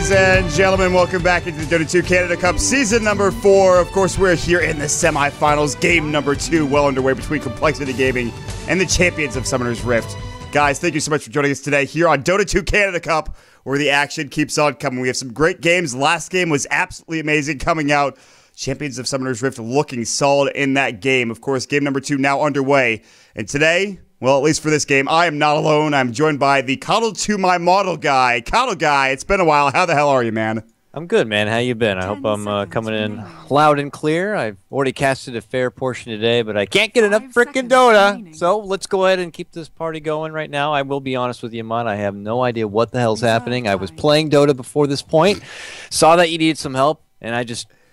Ladies and gentlemen, welcome back into the Dota 2 Canada Cup season number 4. Of course, we're here in the semifinals, game number 2, well underway between compLexity Gaming and the champions of Summoner's Rift. Guys, thank you so much for joining us today here on Dota 2 Canada Cup, where the action keeps on coming. We have some great games. Last game was absolutely amazing coming out. Champions of Summoner's Rift looking solid in that game. Of course, game number 2 now underway. And today, well, at least for this game, I am not alone. I'm joined by the Coddle to my model guy. Coddle guy, it's been a while. How the hell are you, man? I'm good, man. How you been? I hope I'm coming in loud and clear. I've already casted a fair portion today, but I can't get enough frickin' Dota. So let's go ahead and keep this party going right now. I will be honest with you, Mod. I have no idea what the hell's happening. I was playing Dota before this point, saw that you needed some help, and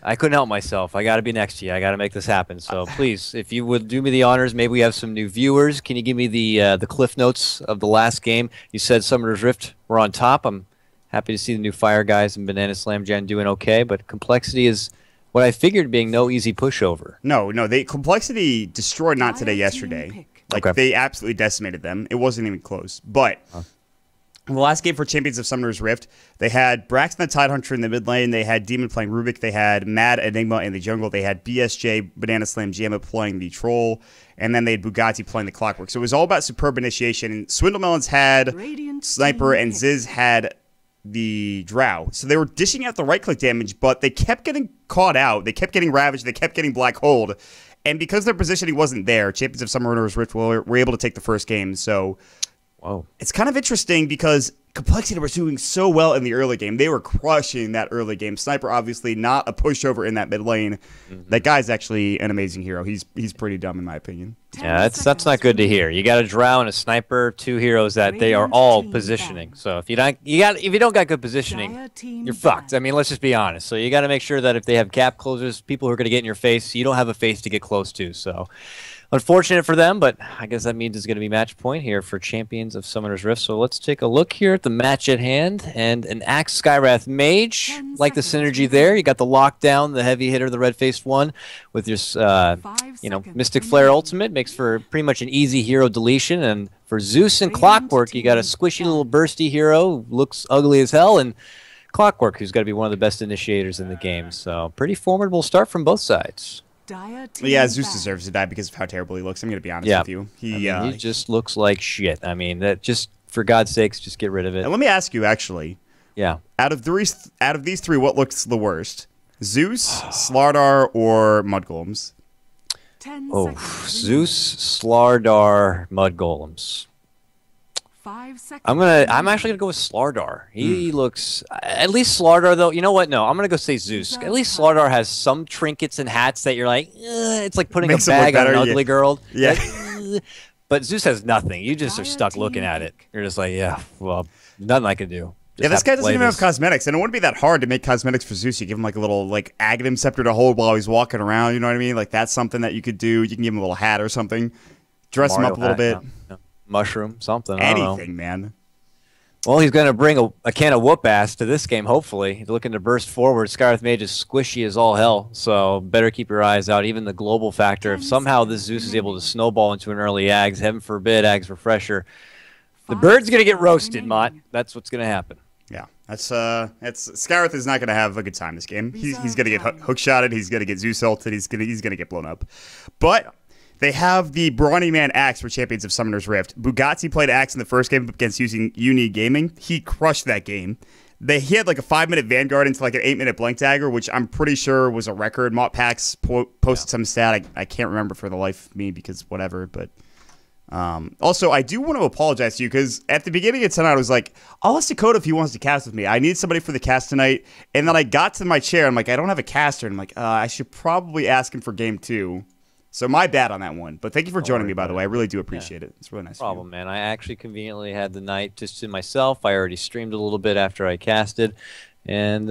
I couldn't help myself. I got to be next to you. I got to make this happen. So please, if you would do me the honors, maybe we have some new viewers. Can you give me the cliff notes of the last game? You said Summoner's Rift were on top. I'm happy to see the new Fire guys and Banana Slam Gen doing okay, but compLexity is what I figured being no easy pushover. No, compLexity destroyed Not Today yesterday. Like, they absolutely decimated them. It wasn't even close. But in the last game for Champions of Summoner's Rift, they had Braxton the Tidehunter in the mid lane, they had Demon playing Rubik, they had Mad Enigma in the jungle, they had BSJ, Banana Slam Jamma playing the Troll, and then they had Bugatti playing the Clockwork. So it was all about superb initiation. And Swindlemelons had Sniper, and Ziz had the Drow. So they were dishing out the right-click damage, but they kept getting caught out. They kept getting ravaged. They kept getting black holed. And because their positioning wasn't there, Champions of Summoner's Rift were able to take the first game. So it's kind of interesting because compLexity was doing so well in the early game. They were crushing that early game. Sniper, obviously, not a pushover in that mid lane. That guy's actually an amazing hero. He's pretty dumb, in my opinion. Yeah, that's not good to hear. You got a Drow and a Sniper, 2 heroes that they are all positioning. So if you don't got good positioning, you're fucked. I mean, let's just be honest. So you got to make sure that if they have gap closers, people who are going to get in your face, you don't have a face to get close to. So unfortunate for them, but I guess that means it's going to be match point here for Champions of Summoner's Rift. So let's take a look here at the match at hand. And an Axe Skywrath Mage, like the synergy there. You got the lockdown, the heavy hitter, the red-faced one, with your Mystic Flare ultimate. Makes for pretty much an easy hero deletion. And for Zeus and Clockwork, you got a squishy little bursty hero, looks ugly as hell, and Clockwork, who's got to be one of the best initiators in the game. So pretty formidable start from both sides. Yeah, Zeus deserves to die because of how terrible he looks. I'm going to be honest with you. He just looks like shit. I mean, that just, for God's sakes, just get rid of it. And let me ask you, actually. Yeah. Out of these three, what looks the worst? Zeus, Slardar, or Mud Golems? Zeus, Slardar, Mud Golems. I'm actually gonna go with Slardar. He looks, at least Slardar though. You know what? No, I'm gonna go say Zeus. At least Slardar has some trinkets and hats that you're like, it's like putting a bag on an ugly girl. Yeah. Like, but Zeus has nothing. You just are stuck looking at it. You're just like, yeah, well, nothing I can do. Yeah, this guy doesn't even have cosmetics, and it wouldn't be that hard to make cosmetics for Zeus. You give him like a little Aghanim scepter to hold while he's walking around. You know what I mean? Like that's something that you could do. You can give him a little hat or something, dress him up a little bit. Yeah. Mushroom, something. Anything, man. Well, he's going to bring a can of whoop-ass to this game, hopefully. He's looking to burst forward. Skywrath Mage is squishy as all hell, so better keep your eyes out. Even the global factor, if somehow this Zeus is able to snowball into an early Ags, heaven forbid, Ags Refresher, the bird's going to get roasted, Mott. That's what's going to happen. Yeah, that's Skywrath is not going to have a good time this game. He's going to get hook-shotted. He's going to get Zeus ulted. He's going to get blown up. But they have the Brawny Man Axe for Champions of Summoner's Rift. Bugatti played Axe in the first game against using Uni Gaming. He crushed that game. He had like a 5-minute Vanguard into like an 8-minute Blank Dagger, which I'm pretty sure was a record. Mott-Pax posted some stat. I can't remember for the life of me because whatever. But also, I do want to apologize to you because at the beginning of tonight, I was like, I'll ask Dakota if he wants to cast with me. I need somebody for the cast tonight. And then I got to my chair. I'm like, I don't have a caster. And I'm like, I should probably ask him for game 2. So my bad on that one. But thank you for joining me, by the way. I really do appreciate it. It's really nice. No problem, man. I actually conveniently had the night just to myself. I already streamed a little bit after I casted. And,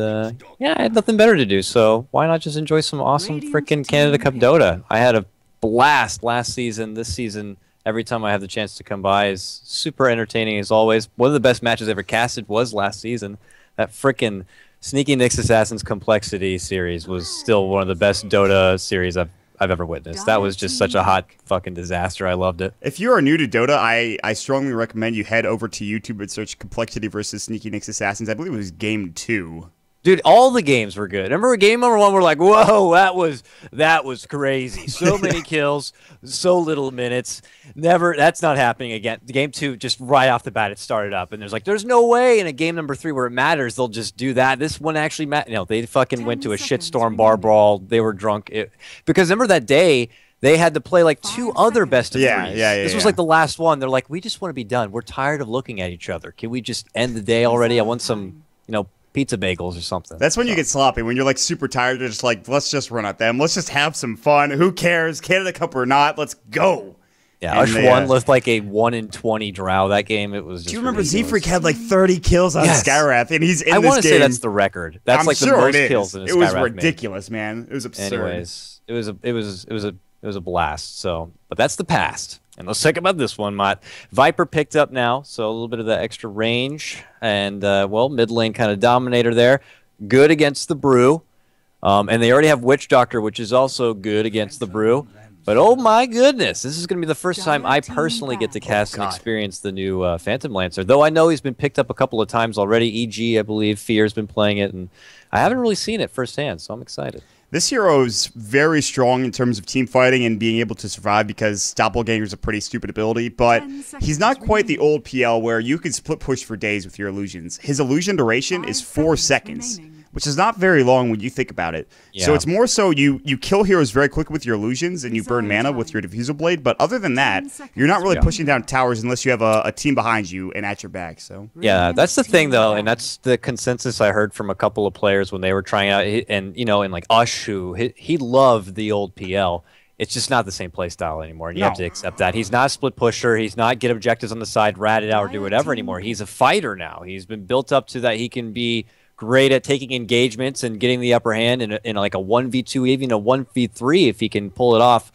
yeah, I had nothing better to do. So why not just enjoy some awesome freaking Canada Cup Dota? I had a blast last season. This season, every time I have the chance to come by, is super entertaining as always. One of the best matches I ever casted was last season. That freaking Sneaky Nyx Assassins compLexity series was still one of the best Dota series I've I've ever witnessed. That was just such a hot fucking disaster. I loved it. If you are new to Dota, I strongly recommend you head over to YouTube and search compLexity versus Sneaky Nick's Assassins. I believe it was game 2. Dude, all the games were good. Remember game number 1, we're like, whoa, that was crazy. So many kills, so little minutes. That's not happening again. Game 2, just right off the bat, it started up, and there's no way in a game number 3 where it matters they'll just do that. This one actually they fucking went to a shitstorm bar brawl. They were drunk. Because remember that day, they had to play like 2 other best of 3s. This was like the last one. They're like, we just want to be done. We're tired of looking at each other. Can we just end the day already? I want some, pizza bagels or something. That's when you get sloppy. When you're like super tired, you're just like, let's just run at them. Let's just have some fun. Who cares? Canada Cup or not? Let's go. Yeah, Ush won with like a 1-in-20 drow that game. It was just. Do you remember Z-Freak had like 30 kills on Skywrath, and he's in this game? I want to say that's the record. That's like the most kills in a Skywrath. It was ridiculous, man. It was absurd. Anyways, it was a blast. So, but that's the past. And let's talk about this one, Mott. Viper picked up now, so a little bit of that extra range. And, well, mid lane kind of dominator there. Good against the Brew. And they already have Witch Doctor, which is also good against the Brew. But, oh, my goodness, this is going to be the first time I personally get to cast and experience the new Phantom Lancer. Though I know he's been picked up a couple of times already. EG, I believe, Fear's been playing it. And I haven't really seen it firsthand, so I'm excited. This hero is very strong in terms of team fighting and being able to survive because Doppelganger is a pretty stupid ability, but he's not quite the old PL where you can split push for days with your illusions. His illusion duration is 4 seconds, which is not very long when you think about it. Yeah. So it's more so you kill heroes very quickly with your illusions and you burn mana with your Diffusal Blade, but other than that, you're not really pushing down towers unless you have a team behind you and at your back. So yeah, that's the thing though, and that's the consensus I heard from a couple of players when they were trying out, and and like Ush, who he loved the old PL. It's just not the same play style anymore, and you have to accept that. He's not a split pusher. He's not get objectives on the side, rat it out, or do whatever anymore. He's a fighter now. He's been built up to that. He can be great at taking engagements and getting the upper hand in like a 1v2, even a 1v3 if he can pull it off.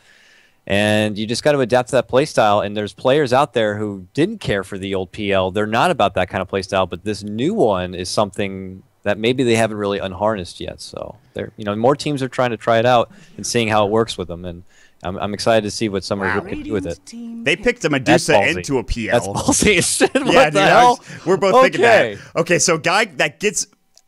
And you just got to adapt to that play style. And there's players out there who didn't care for the old PL. They're not about that kind of play style, but this new one is something that maybe they haven't really unharnessed yet. So they're, more teams are trying to try it out and seeing how it works with them. And I'm excited to see what Summer can do with it. They picked a Medusa into a PL. That's ballsy as shit. What the hell? We're both thinking that. Okay, so guy that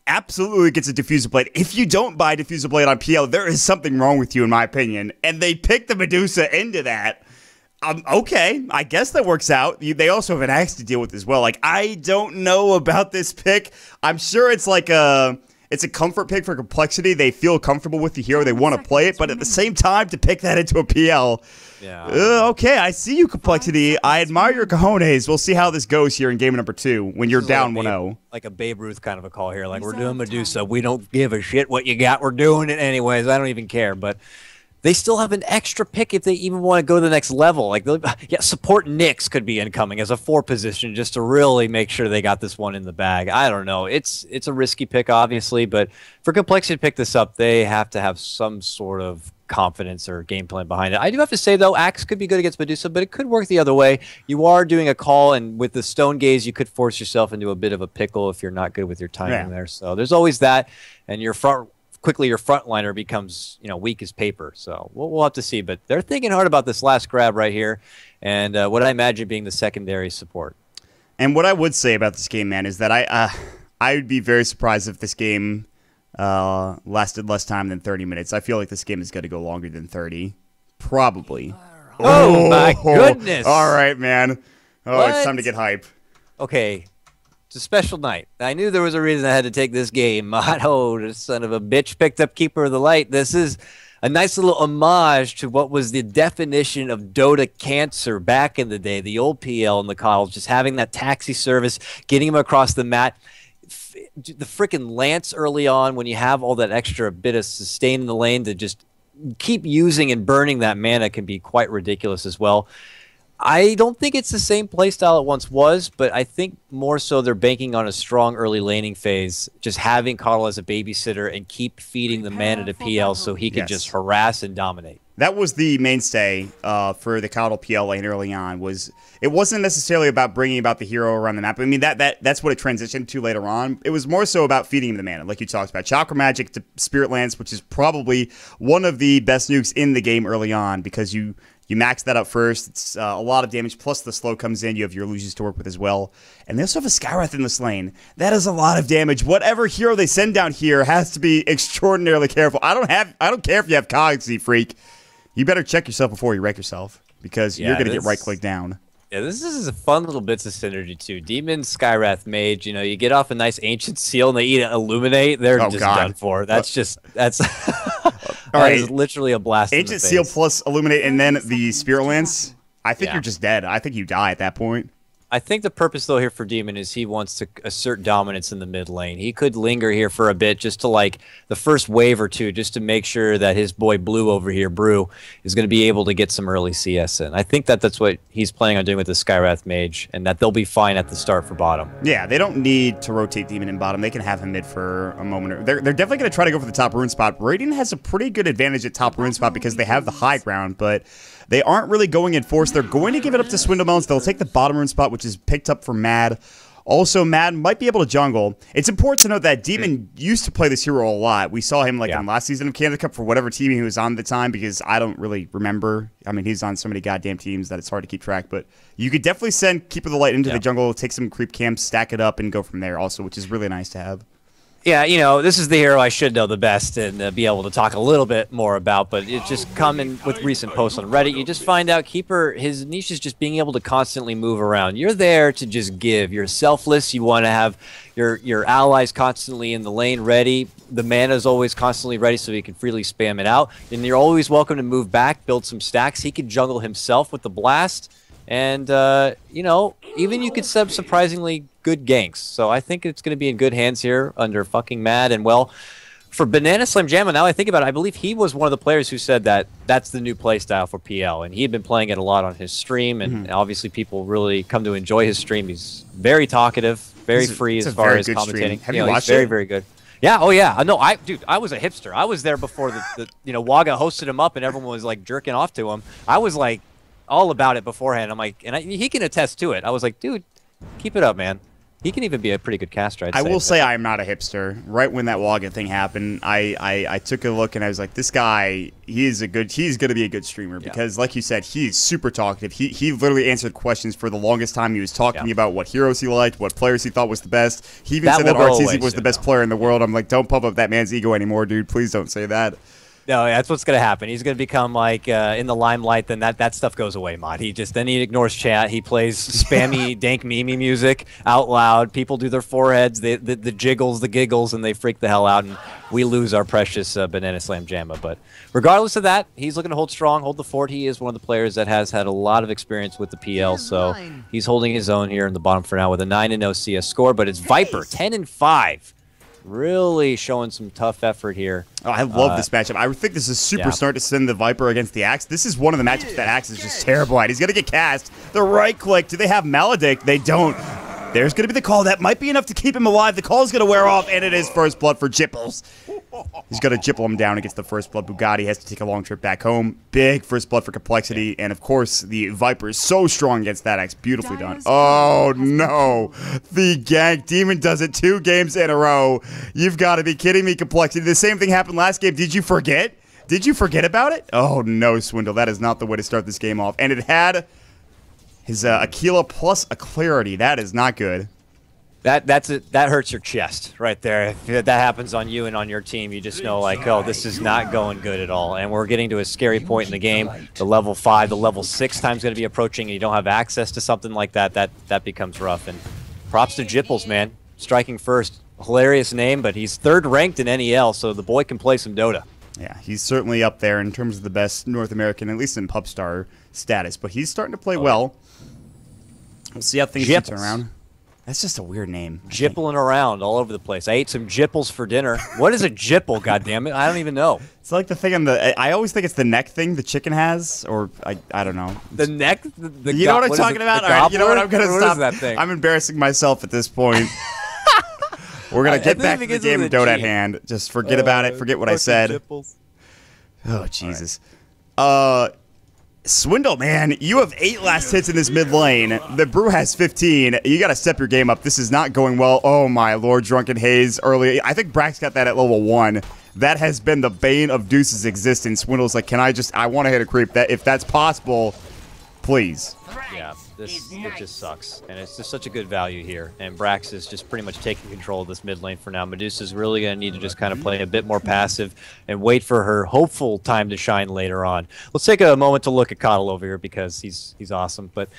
absolutely gets a Diffusal Blade. If you don't buy Diffusal Blade on PL, there is something wrong with you, in my opinion. And they picked the Medusa into that. Okay, I guess that works out. They also have an axe to deal with as well. Like, I don't know about this pick. I'm sure it's like it's a comfort pick for compLexity. They feel comfortable with the hero. They want to play it, but at the same time, to pick that into a PL. Yeah. Okay, I see you, compLexity. I admire your cojones. We'll see how this goes here in game number 2 when you're down 1-0. Like a Babe Ruth kind of a call here. Like, we're doing Medusa. We don't give a shit what you got. We're doing it anyways. I don't even care. But they still have an extra pick if they even want to go to the next level. Like, support Nyx could be incoming as a 4 position just to really make sure they got this one in the bag. I don't know. It's a risky pick, obviously, but for compLexity to pick this up, they have to have some sort of confidence or game plan behind it. I do have to say, though, Axe could be good against Medusa, but it could work the other way. You are doing a call, and with the Stone Gaze, you could force yourself into a bit of a pickle if you're not good with your timing there. So there's always that, and your frontliner becomes weak as paper. So we'll have to see. But they're thinking hard about this last grab right here, and what I imagine being the secondary support. And what I would say about this game, man, is that I would be very surprised if this game lasted less time than 30 minutes. I feel like this game is going to go longer than 30. Probably. Oh, my goodness. All right, man. Oh, it's time to get hype. Okay. It's a special night. I knew there was a reason I had to take this game. Oh, the son of a bitch picked up Keeper of the Light. This is a nice little homage to what was the definition of Dota cancer back in the day, the old PL in the college, just having that taxi service, getting him across the mat. The freaking Lance early on, when you have all that extra bit of sustain in the lane to just keep using and burning that mana, can be quite ridiculous as well. I don't think it's the same playstyle it once was, but I think more so they're banking on a strong early laning phase, just having KotL as a babysitter and keep feeding the mana to PL so he can just harass and dominate. That was the mainstay for the Coddle PL lane early on. It wasn't necessarily about bringing about the hero around the map. I mean, that's what it transitioned to later on. It was more so about feeding him the mana, like you talked about. Chakra Magic to Spirit Lance, which is probably one of the best nukes in the game early on because you max that up first. It's a lot of damage, plus the slow comes in. You have your illusions to work with as well. And they also have a Skywrath in this lane. That is a lot of damage. Whatever hero they send down here has to be extraordinarily careful. I don't care if you have Cogsy, freak. You better check yourself before you wreck yourself, because you're going to get right-click down. Yeah, this is a fun little bits of synergy, too. Demon, Skywrath, Mage, you get off a nice Ancient Seal, and they eat Illuminate, they're just done for. That's all right. Is literally a blast in the Ancient face. Seal plus Illuminate, and then the Spirit Lance, I think you're just dead. I think you die at that point. I think the purpose, though, here for Demon is he wants to assert dominance in the mid lane. He could linger here for a bit, just to, like, the first wave or two, just to make sure that his boy Blue over here, Brew, is going to be able to get some early CS in. I think that's what he's planning on doing with the Skywrath Mage, and that they'll be fine at the start for bottom. Yeah, they don't need to rotate Demon in bottom. They can have him mid for a moment. They're definitely going to try to go for the top rune spot. Radiant has a pretty good advantage at top rune spot because they have the high ground, but they aren't really going in force. They're going to give it up to Swindlemelons. They'll take the bottom rune spot, which is picked up for Mad. Also, Mad might be able to jungle. It's important to note that Demon used to play this hero a lot. We saw him in last season of Canada Cup for whatever team he was on at the time, because I don't really remember. I mean, he's on so many goddamn teams that it's hard to keep track. But you could definitely send Keeper of the Light into the jungle, take some creep camps, stack it up, and go from there also, which is really nice to have. Yeah, this is the hero I should know the best and be able to talk a little bit more about, but it just coming with recent posts on Reddit, you just find out Keeper, his niche is just being able to constantly move around. You're there to just give. You're selfless. You want to have your allies constantly in the lane ready. The mana is always constantly ready so he can freely spam it out. And you're always welcome to move back, build some stacks. He can jungle himself with the blast. And, even you could set up surprisingly good ganks. So I think it's going to be in good hands here under fucking Mad. And, well, for Banana Slam Jamma, now I think about it, I believe he was one of the players who said that that's the new playstyle for PL. And he had been playing it a lot on his stream. And obviously people really come to enjoy his stream. He's very talkative, very free as far as commentating. Have you watched it? Very, very good. Yeah, oh yeah. No, dude, I was a hipster. I was there before Waga hosted him up and everyone was, like, jerking off to him. I was, like, all about it beforehand. I'm like, he can attest to it. I was like, dude, keep it up, man. He can even be a pretty good caster, I'd say. I will say I'm not a hipster. Right when that Waga thing happened, I took a look and I was like, this guy, he's going to be a good streamer because, like you said, he's super talkative. He literally answered questions for the longest time. He was talking about what heroes he liked, what players he thought was the best. He even said that RTZ was the best player in the world. I'm like, don't pump up that man's ego anymore, dude. Please don't say that. No, that's what's going to happen. He's going to become like in the limelight. Then that stuff goes away, Mod. Then he ignores chat. He plays spammy, dank, meme music out loud. People do their foreheads, the jiggles, the giggles, and they freak the hell out. And we lose our precious Banana Slam Jamma. But regardless of that, he's looking to hold strong, hold the fort. He is one of the players that has had a lot of experience with the PL. So he's holding his own here in the bottom for now with a 9-0 CS score. But it's Viper 10-5. Really showing some tough effort here. Oh, I love this matchup. I think this is super smart to send the Viper against the Axe. This is one of the matchups that Axe is just terrible at. He's going to get cast. The right click. Do they have Maledict? They don't. There's going to be the call. That might be enough to keep him alive. The call is going to wear off, and it is first blood for Jipples. He's going to Jipple him down against the first blood. Bugatti has to take a long trip back home. Big first blood for compLexity, and of course, the Viper is so strong against that Axe. Beautifully done. Oh, no. The gank. Demon does it 2 games in a row. You've got to be kidding me, compLexity. The same thing happened last game. Did you forget? Did you forget about it? Oh, no, Swindle. That is not the way to start this game off. And it had his Aquila plus a Clarity. That is not good. That hurts your chest right there. If that happens on you and on your team, you just know, like, oh, this is not going good at all. And we're getting to a scary point in the game. The level 5, the level 6 time's going to be approaching, and you don't have access to something like that. That becomes rough. And props to Jipples, man. Striking first. Hilarious name, but he's 3rd ranked in NEL, so the boy can play some Dota. Yeah, he's certainly up there in terms of the best North American, at least in PubStar status. But he's starting to play well. We'll see how things turn around. That's just a weird name. Jippling around all over the place. I ate some Jipples for dinner. What is a Jipple, goddammit? I don't even know. It's like the thing on the... I always think it's the neck thing the chicken has, or I don't know. The neck? You know what I'm talking about? All right, you know what? I'm going to stop. That thing? I'm embarrassing myself at this point. We're going to get back to the game of Dota at hand. Just forget about it. Forget what I said. Jipples. Oh, Jesus. Swindle, man, you have 8 last hits in this mid lane. The Brew has 15. You got to step your game up. This is not going well. Oh, my Lord. Drunken Haze early. I think Brax got that at level 1. That has been the bane of Deuce's existence. Swindle's like, I want to hit a creep. That if that's possible, please. Yeah, it just sucks. And it's just such a good value here. And Brax is just pretty much taking control of this mid lane for now. Medusa's really going to need to just kind of play a bit more passive and wait for her hopeful time to shine later on. Let's take a moment to look at Coddle over here because he's awesome. But,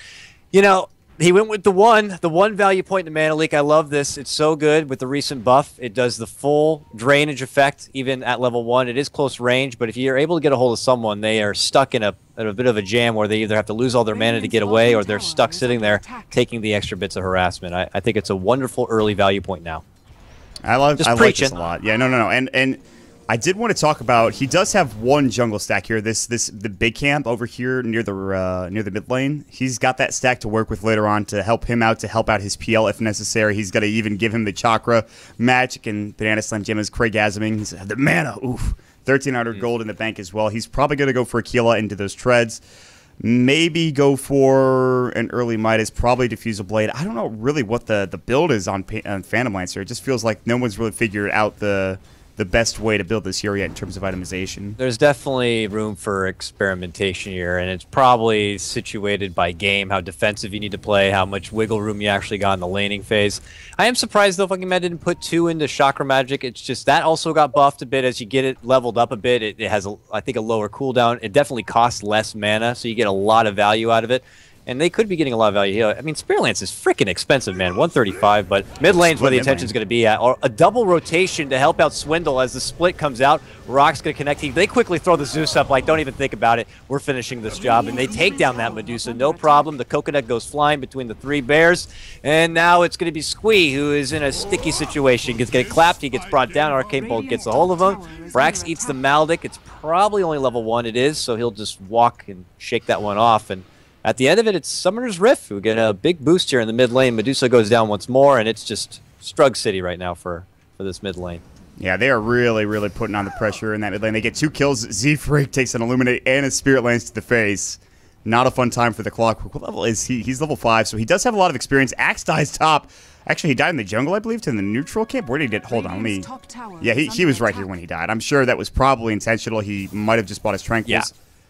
you know, he went with the one value point in Mana Leak. I love this. It's so good with the recent buff. It does the full drainage effect even at level 1. It is close range, but if you're able to get a hold of someone, they are stuck in a bit of a jam where they either have to lose all their mana to get away or they're stuck sitting there taking the extra bits of harassment. I think it's a wonderful early value point now. I like this a lot. Yeah, no. And I did want to talk about, he does have one jungle stack here. The big camp over here near the mid lane. He's got that stack to work with later on to help him out, to help out his PL if necessary. He's got to even give him the chakra, magic, and banana slam gemmas, Craigasming. He's the mana, oof. 1,300 gold in the bank as well. He's probably going to go for Aquila into those treads. Maybe go for an early Midas, probably Diffusal Blade. I don't know really what the build is on Phantom Lancer. It just feels like no one's really figured out the best way to build this hero yet in terms of itemization. There's definitely room for experimentation here, and it's probably situated by game, how defensive you need to play, how much wiggle room you actually got in the laning phase. I am surprised, though, Fucking Mad didn't put 2 into Chakra Magic. It's just that also got buffed a bit as you get it leveled up a bit. It has, I think, a lower cooldown. It definitely costs less mana, so you get a lot of value out of it. And they could be getting a lot of value here. I mean, Spear Lance is freaking expensive, man. 135, but mid lane's where the attention's going to be at. Or a double rotation to help out Swindle as the split comes out. Rock's going to connect. They quickly throw the Zeus up like, don't even think about it. We're finishing this job. And they take down that Medusa, no problem. The coconut goes flying between the 3 bears. And now it's going to be Squee, who is in a sticky situation. Gets clapped. He gets brought down. Arcane Bolt gets a hold of him. Brax eats the Maldic. It's probably only level 1 it is, so he'll just walk and shake that one off. And at the end of it, it's Summoner's Rift. We get a big boost here in the mid lane. Medusa goes down once more, and it's just Strug City right now for this mid lane. Yeah, they are really, really putting on the pressure in that mid lane. They get 2 kills. Z-Freak takes an Illuminate and a Spirit Lance to the face. Not a fun time for the Clockwork. What level is he? He's level 5, so he does have a lot of experience. Axe dies top. Actually, he died in the jungle, I believe, to the neutral camp. Where did he get? Hold on, let me... Yeah, he was right here when he died. I'm sure that was probably intentional. He might have just bought his Tranquils. Yeah.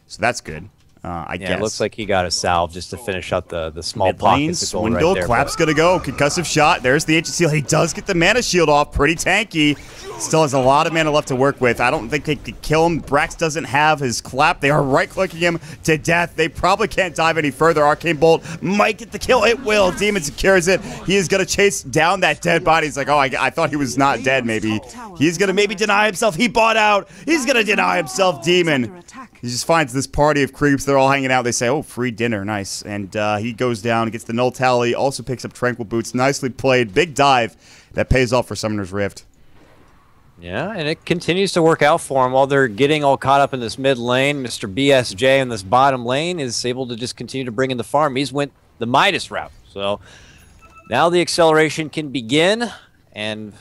So that's good. I guess. It looks like he got a salve just to finish out the small pockets of gold Swindle, right there. Clap's going to go. Concussive shot. There's the Ancient Seal. He does get the mana shield off. Pretty tanky. Still has a lot of mana left to work with. I don't think they could kill him. Brax doesn't have his Clap. They are right-clicking him to death. They probably can't dive any further. Arcane Bolt might get the kill. It will. Demon secures it. He is going to chase down that dead body. He's like, oh, I thought he was not dead, maybe. He's going to maybe deny himself. He bought out. He's going to deny himself, Demon. He just finds this party of creeps. They're all hanging out. They say, oh, free dinner. Nice. And he goes down, gets the Null Tally, also picks up Tranquil Boots. Nicely played. Big dive that pays off for Summoner's Rift. Yeah, and it continues to work out for him while they're getting all caught up in this mid lane. Mr. BSJ in this bottom lane is able to just continue to bring in the farm. He's went the Midas route. So now the acceleration can begin, and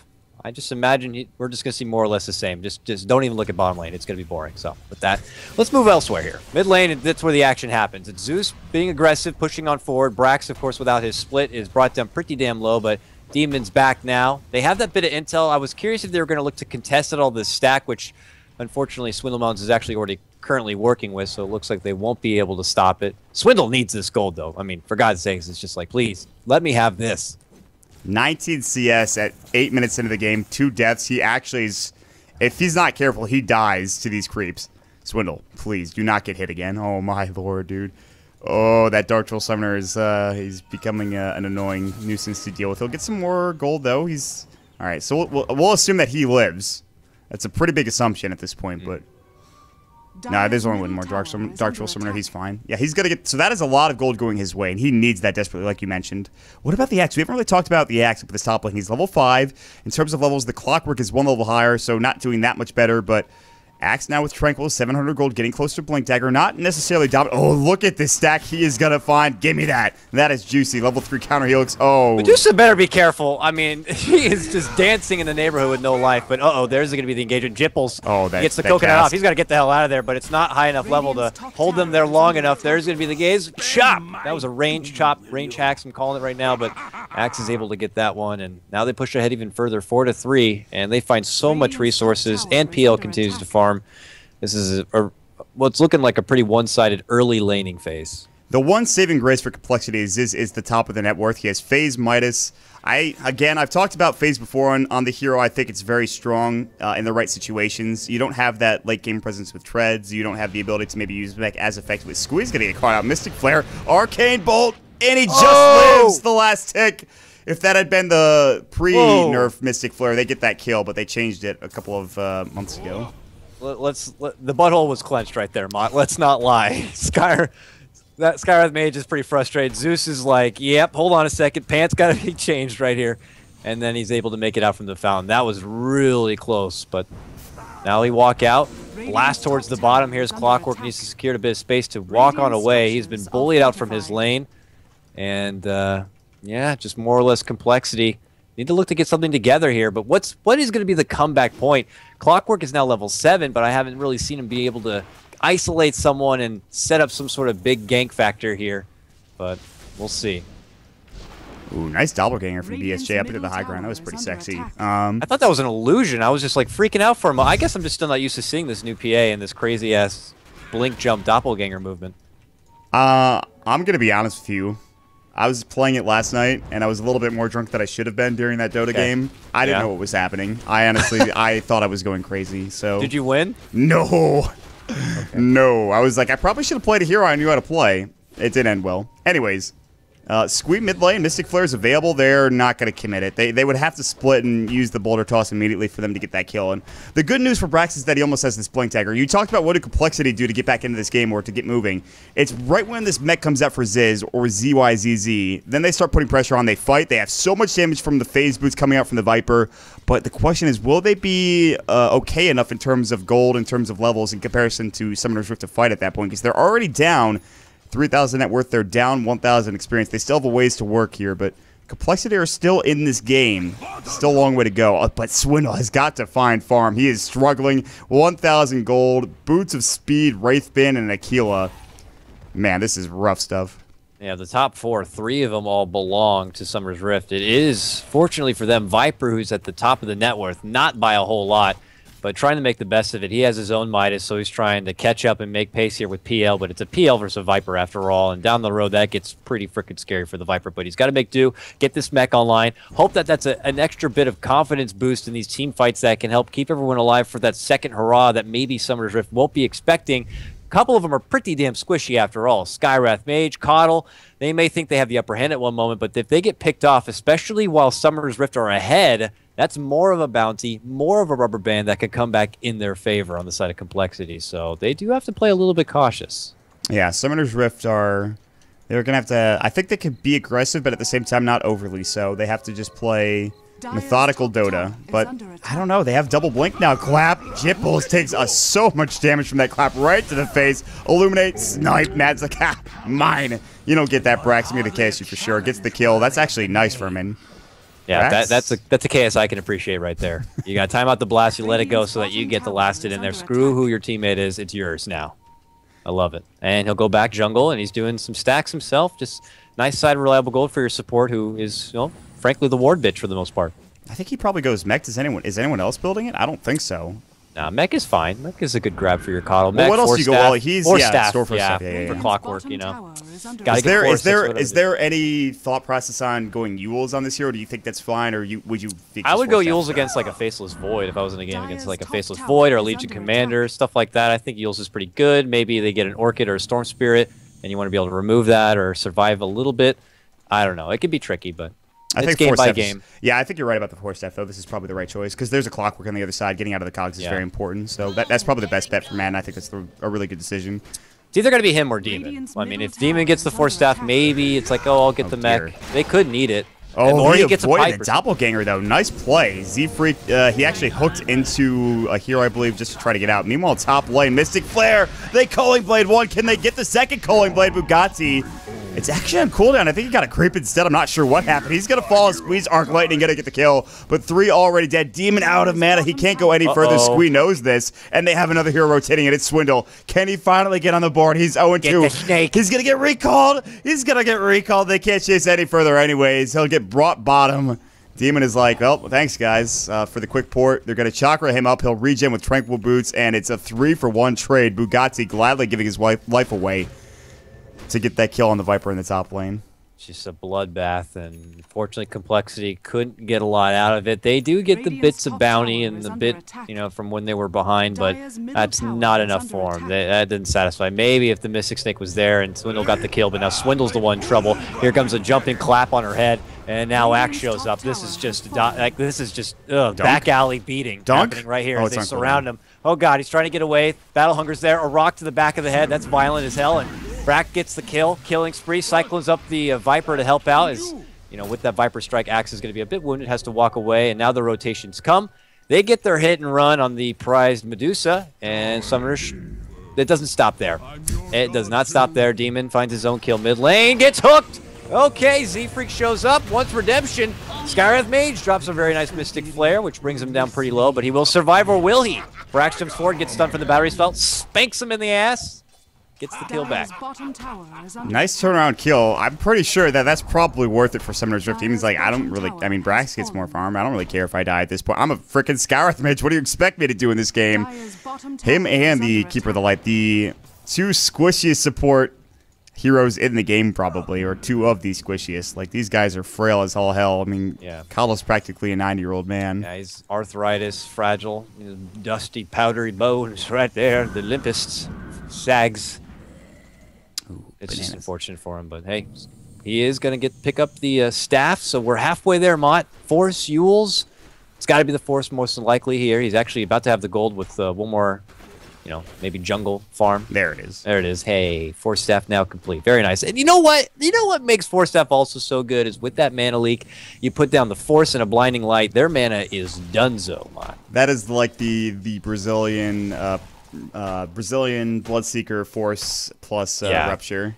I just imagine we're just going to see more or less the same. Just don't even look at bottom lane. It's going to be boring. So with that, let's move elsewhere here. Mid lane, that's where the action happens. It's Zeus being aggressive, pushing on forward. Brax, of course, without his split, is brought down pretty damn low, but Demon's back now. They have that bit of intel. I was curious if they were going to look to contest at all this stack, which unfortunately Swindle Mountains is actually already currently working with, so it looks like they won't be able to stop it. Swindle needs this gold, though. I mean, for God's sakes, it's just like, please, let me have this. 19 CS at 8 minutes into the game, 2 deaths. He actually is, if he's not careful, he dies to these creeps. Swindle, please, do not get hit again. Oh, my lord, dude. Oh, that Dark Troll Summoner is he's becoming an annoying nuisance to deal with. He'll get some more gold, though. He's... All right, so we'll assume that he lives. That's a pretty big assumption at this point, but... Nah, there's only one more Dark Troll Summoner. He's fine. Yeah, he's going to get... So that is a lot of gold going his way, and he needs that desperately, like you mentioned. What about the Axe? We haven't really talked about the Axe up at this top lane. He's level 5. In terms of levels, the Clockwork is 1 level higher, so not doing that much better, but... Axe now with Tranquil, 700 gold, getting close to Blink Dagger. Not necessarily dominant. Oh, look at this stack he is going to find. Give me that. That is juicy. Level 3 counter helix. Oh. Medusa better be careful. I mean, he is just dancing in the neighborhood with no life. But, there's going to be the engagement. Jipples gets the coconut off. He's got to get the hell out of there, but it's not high enough level to hold them there long enough. There's going to be the gaze. Chop! That was a range chop, range hacks, I'm calling it right now, but Axe is able to get that one. And now they push ahead even further, 4-3, and they find so much resources, and PL continues to farm. This is what's looking like a pretty one-sided early laning phase. The one saving grace for compLexity is the top of the net worth. He has Phase, Midas. I've talked about Phase before on the hero. I think it's very strong in the right situations. You don't have that late game presence with Treads. You don't have the ability to maybe use Mech as effectively. Squeeze going to get caught out. Mystic Flare, Arcane Bolt, and he just lives the last tick. If that had been the pre-nerf Mystic Flare, they get that kill, but they changed it a couple of months ago. The butthole was clenched right there, Mott. Let's not lie. That Skywrath Mage is pretty frustrated. Zeus is like, yep, hold on a second. Pants got to be changed right here. And then he's able to make it out from the fountain. That was really close, but now he walk out. Blast towards the bottom. Here's Clockwork. Needs to secure a bit of space to walk on away. He's been bullied out from his lane. And, yeah, just more or less compLexity. Need to look to get something together here, but what is going to be the comeback point? Clockwork is now level 7, but I haven't really seen him be able to isolate someone and set up some sort of big gank factor here, but we'll see. Ooh, nice doppelganger from BSJ up into the high ground. That was pretty sexy. I thought that was an illusion. I was just like freaking out for him. I guess I'm just still not used to seeing this new PA and this crazy-ass blink jump doppelganger movement. I'm going to be honest with you. I was playing it last night, and I was a little bit more drunk than I should have been during that Dota game. I didn't know what was happening. I honestly, I thought I was going crazy. So did you win? No. No. I was like, I probably should have played a hero I knew how to play. It didn't end well. Anyways, Squeak mid lane, Mystic Flare is available. They're not going to commit it. They would have to split and use the Boulder Toss immediately for them to get that kill. And the good news for Brax is that he almost has this Blink Dagger. You talked about what did compLexity do to get back into this game or to get moving. It's right when this mech comes out for Ziz or ZYZZ. Then they start putting pressure on. They fight. They have so much damage from the phase boots coming out from the Viper. But the question is, will they be okay enough in terms of gold, in terms of levels, in comparison to Summoner's Rift to fight at that point? Because they're already down 3,000 net worth. They're down 1,000 experience. They still have a ways to work here, but compLexity are still in this game. Still a long way to go. But Swindle has got to find farm. He is struggling. 1,000 gold, boots of speed, Wraithbane, and Aquila. Man, this is rough stuff. Yeah, the top 4, 3 of them all belong to Summer's Rift. It is, fortunately for them, Viper, who's at the top of the net worth, not by a whole lot, but trying to make the best of it. He has his own Midas, so he's trying to catch up and make pace here with PL, but it's a PL versus a Viper after all, and down the road, that gets pretty freaking scary for the Viper, but he's got to make do, get this mech online, hope that that's an extra bit of confidence boost in these team fights that can help keep everyone alive for that second hurrah that maybe Summer's Rift won't be expecting. A couple of them are pretty damn squishy after all. Skywrath Mage, Coddle, they may think they have the upper hand at one moment, but if they get picked off, especially while Summer's Rift are ahead, that's more of a bounty, more of a rubber band that can come back in their favor on the side of compLexity. So they do have to play a little bit cautious. Yeah, Summoner's Rift they're going to have to, I think they could be aggressive, but at the same time not overly so. They have to just play methodical Dota, but I don't know. They have double blink now. Clap. Jipples takes so much damage from that clap right to the face. Illuminate, snipe. Mad's like, ah, mine. You don't get that, Brax. I'm going to KS you for sure. Gets the kill. That's actually nice for him. Yeah, that's a KS I can appreciate right there. You got to time out the blast. You let it go so that you get the last hit in there. Screw who your teammate is. It's yours now. I love it. And he'll go back jungle, and he's doing some stacks himself. Just nice side reliable gold for your support, who is, you know, frankly, the ward bitch for the most part. I think he probably goes mech. Is anyone else building it? I don't think so. Nah, mech is fine. Mech is a good grab for your Coddle. Well, mech, what else do you go? Well, he's staff, store for stuff. For Clockwork, you know. Is there any thought process on going Yules on this hero? Do you think that's fine, or would you? I would go Yules against like a Faceless Void if I was in a game against like a Faceless Void or a Legion Commander, stuff like that. I think Yules is pretty good. Maybe they get an Orchid or a Storm Spirit, and you want to be able to remove that or survive a little bit. I don't know. It could be tricky, but. I think game by game. Yeah, I think you're right about the 4-step, though. This is probably the right choice, because there's a Clockwork on the other side. Getting out of the cogs is very important, so that's probably the best bet for Matt, and I think that's a really good decision. It's either going to be him or Demon. I mean, if Demon gets the 4-staff, maybe it's like, oh, I'll get the mech. They could need it. Oh, or he gets a avoided pipe the doppelganger, though. Nice play. Z-Freak, he actually hooked into a hero, I believe, just to try to get out. Meanwhile, top lane, Mystic Flare. They Culling Blade one. Can they get the second Culling Blade? Bugatti. It's actually on cooldown. I think he got a creep instead. I'm not sure what happened. He's going to fall, squeeze Arc Lightning, going to get the kill. But 3 already dead. Demon out of mana. He can't go any further. Squee knows this. And they have another hero rotating it. It's Swindle. Can he finally get on the board? He's 0-2. He's going to get recalled. He's going to get recalled. They can't chase any further anyways. He'll get brought bottom. Demon is like, well, thanks, guys, for the quick port. They're going to chakra him up. He'll regen with Tranquil Boots. And it's a 3-for-1 trade. Bugatti gladly giving his life away to get that kill on the Viper in the top lane. Just a bloodbath, and unfortunately, compLexity couldn't get a lot out of it. They do get the bits of bounty and the bit, from when they were behind, but that's not enough for them. That didn't satisfy. Maybe if the Mystic Snake was there and Swindle got the kill, but now Swindle's the one in trouble. Here comes a jumping clap on her head, and now Axe shows up. This is just back alley beating happening right here as they surround him. Oh God, he's trying to get away. Battle Hunger's there. A rock to the back of the head. That's violent as hell. And Brack gets the kill, killing spree. Cyclone's up the Viper to help out. As with that Viper strike, Axe is going to be a bit wounded, has to walk away. And now the rotations come. They get their hit and run on the prized Medusa, and Summoners. It doesn't stop there. It does not stop there. Demon finds his own kill mid lane, gets hooked. Okay, Z-Freak shows up, wants redemption. Skywrath Mage drops a very nice Mystic Flare, which brings him down pretty low, but he will survive, or will he? Brax jumps forward, gets stunned from the battery spell, spanks him in the ass, gets the kill back. Nice turnaround kill. I'm pretty sure that that's probably worth it for Summoner's Rift. Demon's like, Brax gets more farm. I don't really care if I die at this point. I'm a freaking Skywrath Mage. What do you expect me to do in this game? Him and the Keeper of the Light, the 2 squishiest support heroes in the game, probably, or 2 of the squishiest. Like, these guys are frail as all hell. I mean, Kalo's practically a 90-year-old man. Yeah, he's arthritis, fragile, dusty, powdery bones right there. The limpists, sags. It's just unfortunate for him, but hey, he is going to pick up the staff, so we're halfway there, Mott. Force, Yules. It's got to be the Force most likely here. He's actually about to have the gold with one more, maybe jungle farm. There it is. There it is. Hey, Force staff now complete. Very nice. And you know what? You know what makes Force staff also so good is with that mana leak, you put down the Force and a blinding light. Their mana is donezo, Mott. That is like the Brazilian Bloodseeker Force plus Rupture.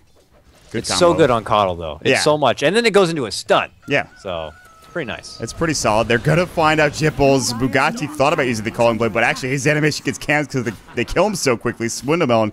It's so good on Coddle, though. It's so much. And then it goes into a stun. Yeah. So, pretty nice. It's pretty solid. They're going to find out Jipples. Bugatti thought about using the Calling Blade, but actually his animation gets cancelled because they kill him so quickly. Swindlemelon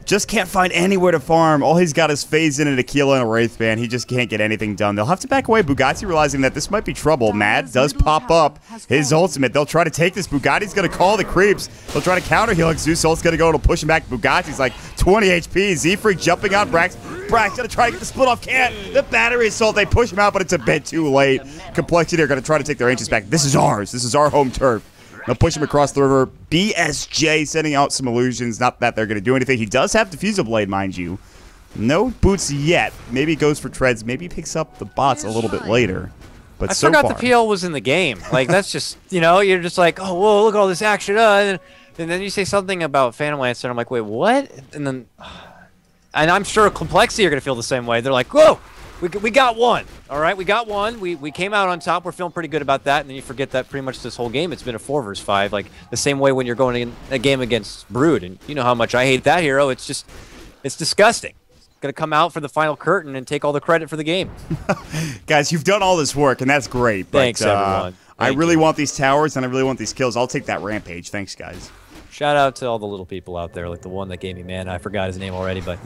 just can't find anywhere to farm. All he's got is Phase in, an Aquila, and a Wraithband. He just can't get anything done. They'll have to back away. Bugatti realizing that this might be trouble. Mad does pop up his ultimate. They'll try to take this. Bugatti's going to call the creeps. They'll try to counter heal. Zeus Ult's going to go. It'll push him back. Bugatti's like 20 HP. Z-Freak jumping on Brax. Brax going to try to get the split off. Can't. The battery assault. They push him out, but it's a bit too late. compLexity are going to try to take their ancients back. This is ours. This is our home turf. They'll push him across the river. BSJ sending out some illusions. Not that they're going to do anything. He does have Diffusal Blade, mind you. No boots yet. Maybe he goes for treads. Maybe he picks up the bots a little bit later. But so far, I forgot the PL was in the game. Like, that's just, you're just like, oh, whoa, look at all this action. And then you say something about Phantom Lancer, and I'm like, wait, what? And I'm sure compLexity are going to feel the same way. They're like, whoa! We got one, all right? We got one. We came out on top. We're feeling pretty good about that. And then you forget that pretty much this whole game, it's been a 4 versus 5. Like, the same way when you're going in a game against Brood. And you know how much I hate that hero. It's just, it's disgusting. It's going to come out for the final curtain and take all the credit for the game. Guys, you've done all this work, and that's great. Thanks, everyone. I really want these towers, and I really want these kills. I'll take that Rampage. Thanks, guys. Shout out to all the little people out there, like the one that gave me mana. I forgot his name already, but,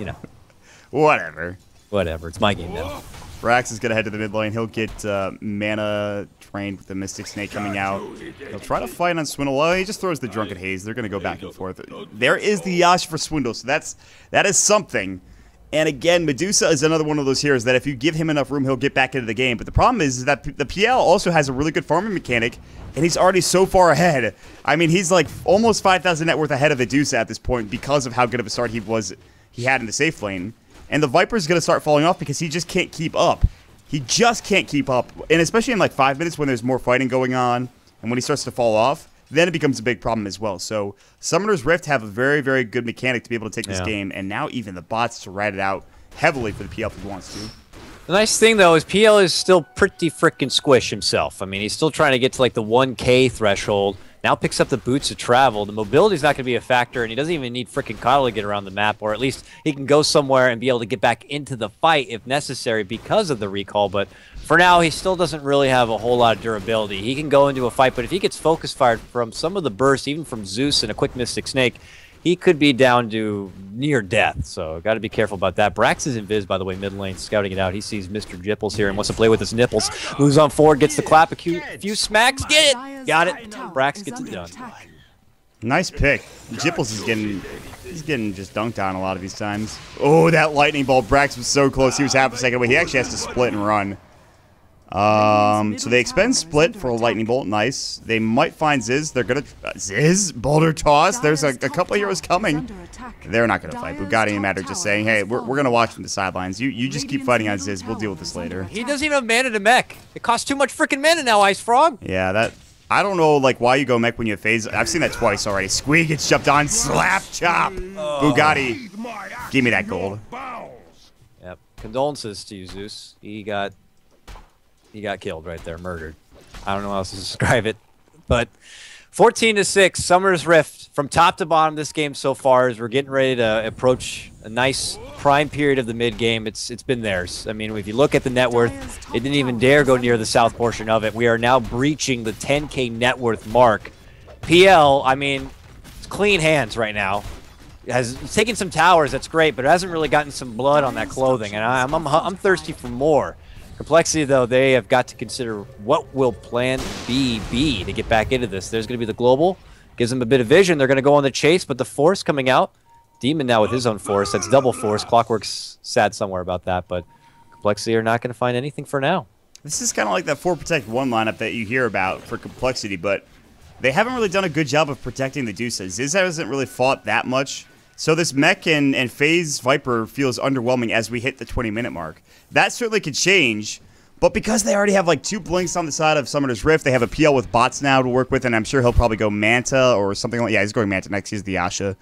Whatever. Whatever. It's my game now. Brax is going to head to the mid lane. He'll get mana trained with the Mystic Snake coming out. He'll try to fight on Swindle. Well, he just throws the Drunken Haze. They're going to go back and forth. There is the Yash for Swindle, so that is something. And again, Medusa is another one of those heroes that if you give him enough room, he'll get back into the game. But the problem is that the PL also has a really good farming mechanic, and he's already so far ahead. I mean, he's like almost 5,000 net worth ahead of Medusa at this point because of how good of a start he had in the safe lane. And the Viper's going to start falling off because he just can't keep up. He just can't keep up. And especially in like 5 minutes when there's more fighting going on and when he starts to fall off, then it becomes a big problem as well. So Summoner's Rift have a very, very good mechanic to be able to take this game. And now even the bots to ride it out heavily for the PL if he wants to. The nice thing, though, is PL is still pretty freaking squish himself. I mean, he's still trying to get to, like, the 1K threshold. Now picks up the boots to travel. The mobility's not going to be a factor, and he doesn't even need freaking Kyle to get around the map, or at least he can go somewhere and be able to get back into the fight if necessary because of the recall. But for now, he still doesn't really have a whole lot of durability. He can go into a fight, but if he gets focus fired from some of the bursts, even from Zeus and a quick Mystic Snake, he could be down to near death, so got to be careful about that. Brax is invis, by the way, mid lane, scouting it out. He sees Mr. Jipples here and wants to play with his nipples. Moves on forward, gets the clap, a few smacks, get it! Got it. Brax gets it done. Nice pick. Jipples is getting just dunked on a lot of these times. Oh, that lightning bolt. Brax was so close. He was half a second away. He actually has to split and run. So they expend split for a lightning bolt. Nice. They might find Ziz. They're gonna Ziz boulder toss. There's a couple of heroes coming. They're not gonna fight. Bugatti and Matt are just saying, hey, we're gonna watch from the sidelines. You just keep fighting on Ziz. We'll deal with this later. He doesn't even have mana to mech. It costs too much freaking mana now, Ice Frog. Yeah, that. I don't know like why you go mech when you have phase. I've seen that twice already. Squeak gets jumped on. Slap chop. Bugatti. Give me that gold. Yep. Condolences to you, Zeus. He got killed right there, murdered. I don't know how else to describe it. But 14-6, Summer's Rift from top to bottom this game so far as we're getting ready to approach a nice prime period of the mid game. It's been theirs. I mean, if you look at the net worth, it didn't even dare go near the south portion of it. We are now breaching the 10K net worth mark. PL, I mean, it's clean hands right now. Has taken some towers, that's great, but it hasn't really gotten some blood on that clothing, and I'm thirsty for more. compLexity, though, they have got to consider what will plan B be to get back into this. There's going to be the global, gives them a bit of vision. They're going to go on the chase, but the force coming out. Demon now with his own force. That's double force. Clockwork's sad somewhere about that, but compLexity are not going to find anything for now. This is kind of like that 4 Protect 1 lineup that you hear about for compLexity, but they haven't really done a good job of protecting the Deuces. Ziz hasn't really fought that much. So this mech and phase Viper feels underwhelming as we hit the 20-minute mark. That certainly could change, but because they already have like 2 blinks on the side of Summoner's Rift, they have a PL with bots now to work with, and I'm sure he'll probably go Manta or something like. Yeah, he's going Manta next. He's the Asha.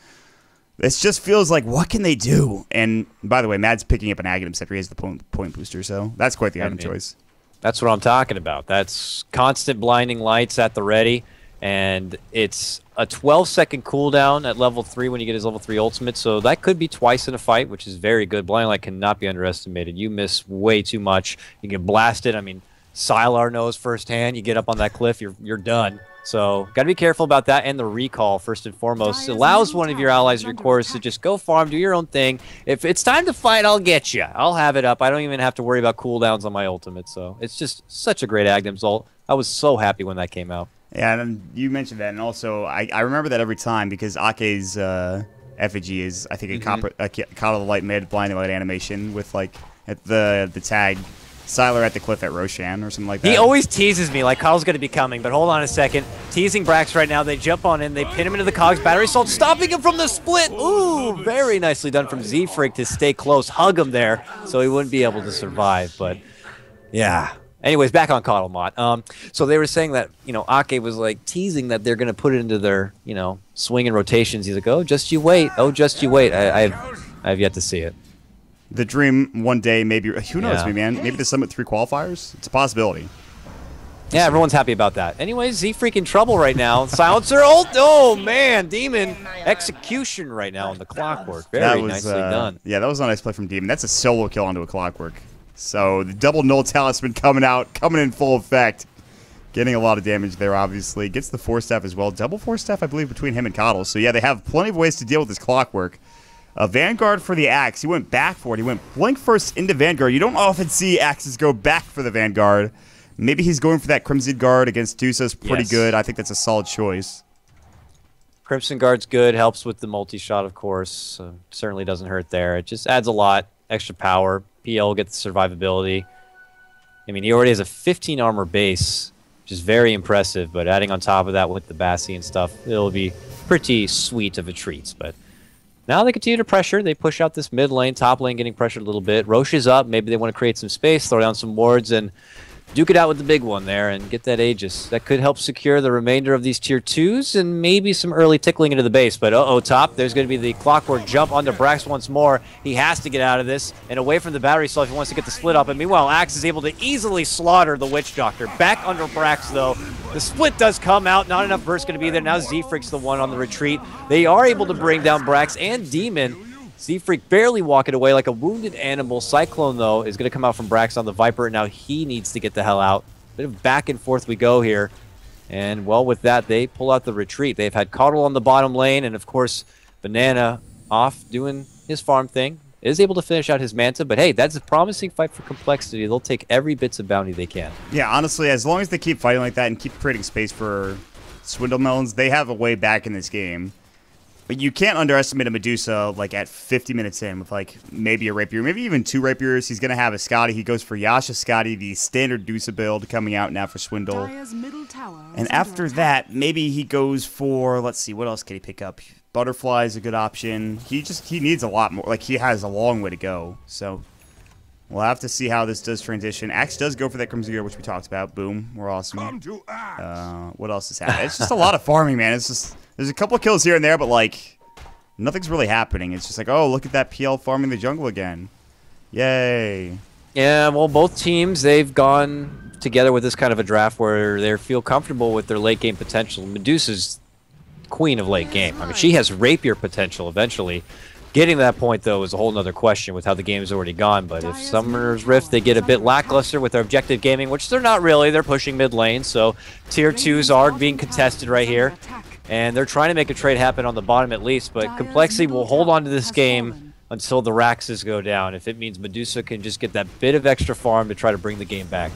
This just feels like, what can they do? And by the way, Mad's picking up an Aghanim Scepter. He has the point booster, so that's quite the item choice. That's what I'm talking about. That's constant blinding lights at the ready. And it's a 12-second cooldown at level 3 when you get his level 3 ultimate, so that could be twice in a fight, which is very good. Blinding Light cannot be underestimated. You miss way too much, you get blasted. I mean, Sylar knows firsthand. You get up on that cliff, you're done. So, got to be careful about that, and the recall, first and foremost. It allows one of your allies or your cores to just go farm, do your own thing. If it's time to fight, I'll get you. I'll have it up. I don't even have to worry about cooldowns on my ultimate, so it's just such a great Aghanim's ult. I was so happy when that came out. Yeah, and you mentioned that, and also I remember that every time because Ake's effigy is, I think, a Caught of the Light mid blinding light animation with like at the tag Sylar at the cliff at Roshan or something like that. He always teases me like Kyle's going to be coming, but hold on a second. Teasing Brax right now. They jump on in, they pin him into the cogs, battery assault, stopping him from the split. Ooh, very nicely done from Z-Freak to stay close, hug him there, so he wouldn't be able to survive. But yeah. Anyways, back on CoddleMod. So they were saying that, you know, Ake was like teasing that they're going to put it into their, you know, swing and rotations. He's like, oh, just you wait. Oh, just you wait. I have yet to see it. The dream one day, maybe, who knows, man? Maybe the Summit 3 qualifiers? It's a possibility. Yeah, everyone's happy about that. Anyways, Z-Freak in trouble right now. Silencer ult. Oh, man. Demon execution right now on the Clockwork. Very nicely done. Yeah, that was a nice play from Demon. That's a solo kill onto a Clockwork. So the double null talisman coming in full effect. Getting a lot of damage there, obviously. Gets the Force Staff as well. Double Force Staff, I believe, between him and Coddle. So yeah, they have plenty of ways to deal with this Clockwork. Vanguard for the Axe. He went back for it. He went blink first into Vanguard. You don't often see Axes go back for the Vanguard. Maybe he's going for that Crimson Guard against Dusa's pretty good. I think that's a solid choice. Crimson Guard's good. Helps with the multi-shot, of course. Certainly doesn't hurt there. It just adds a lot. Extra power. PL gets the survivability. I mean, he already has a 15 armor base, which is very impressive, but adding on top of that with the Bassi and stuff, it'll be pretty sweet of a treat. But now they continue to pressure. They push out this mid lane, top lane getting pressured a little bit. Roche is up. Maybe they want to create some space, throw down some wards, and duke it out with the big one there and get that Aegis. That could help secure the remainder of these tier 2s and maybe some early tickling into the base. But top, there's going to be the clockwork jump onto Brax once more. He has to get out of this and away from the battery cell if he wants to get the split up. And meanwhile, Axe is able to easily slaughter the Witch Doctor. Back under Brax, though. The split does come out. Not enough burst going to be there. Now Z-Freak's the one on the retreat. They are able to bring down Brax and Demon. Z-Freak barely walking away like a wounded animal. Cyclone, though, is going to come out from Brax on the Viper. Now he needs to get the hell out. Bit of back and forth we go here. And, well, with that, they pull out the retreat. They've had Coddle on the bottom lane. And, of course, Banana off doing his farm thing. Is able to finish out his Manta. But, hey, that's a promising fight for complexity. They'll take every bits of bounty they can. Yeah, honestly, as long as they keep fighting like that and keep creating space for Swindle Melons, they have a way back in this game. But you can't underestimate a Medusa, like, at 50 minutes in with, like, maybe a Rapier, maybe even 2 Rapiers. He's going to have a Scotty. He goes for Yasha Scotty, the standard Dusa build coming out now for Swindle. And after that, maybe he goes for, let's see, what else can he pick up? Butterfly is a good option. He needs a lot more. Like, he has a long way to go. So we'll have to see how this does transition. Axe does go for that Crimson Gear, which we talked about. Boom. We're awesome. What else is happening? It's just a lot of farming, man. It's just... There's a couple of kills here and there, but, like, nothing's really happening. It's just like, oh, look at that PL farming the jungle again. Yay. Yeah, well, both teams, they've gone together with this kind of a draft where they feel comfortable with their late game potential. Medusa's queen of late game. I mean, she has Rapier potential eventually. Getting to that point, though, is a whole other question with how the game's already gone. But if Summoner's Rift, they get a bit lackluster with their objective gaming, which they're not really. They're pushing mid lane, so tier 2s are being contested right here. And they're trying to make a trade happen on the bottom at least, but complexity will hold on to this game until the Raxes go down. If it means Medusa can just get that bit of extra farm to try to bring the game back.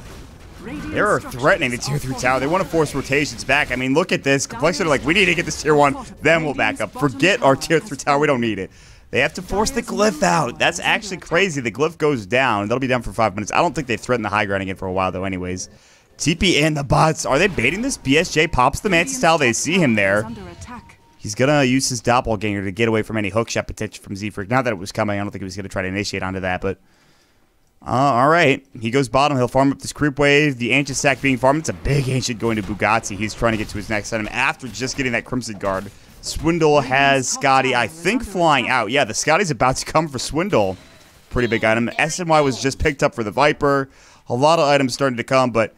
They're threatening the tier 3 tower. They want to force rotations back. I mean, look at this. Complexity are like, we need to get this tier 1, then we'll back up. Forget our tier 3 tower. We don't need it. They have to force the glyph out. That's actually crazy. The glyph goes down. That'll be down for 5 minutes. I don't think they've threatened the high ground again for a while, though, anyways. TP and the bots. Are they baiting this? BSJ pops the Mantis Towel. They see him there. He's going to use his doppelganger to get away from any hookshot potential from Z-Freak. Not that it was coming. I don't think he was going to try to initiate onto that, but... all right. He goes bottom. He'll farm up this creep wave. The Ancient Sack being farmed. It's a big Ancient going to Bugatti. He's trying to get to his next item after just getting that Crimson Guard. Swindle has Scotty, I think, flying out. Yeah, the Scotty's about to come for Swindle. Pretty big item. SNY was just picked up for the Viper. A lot of items starting to come, but...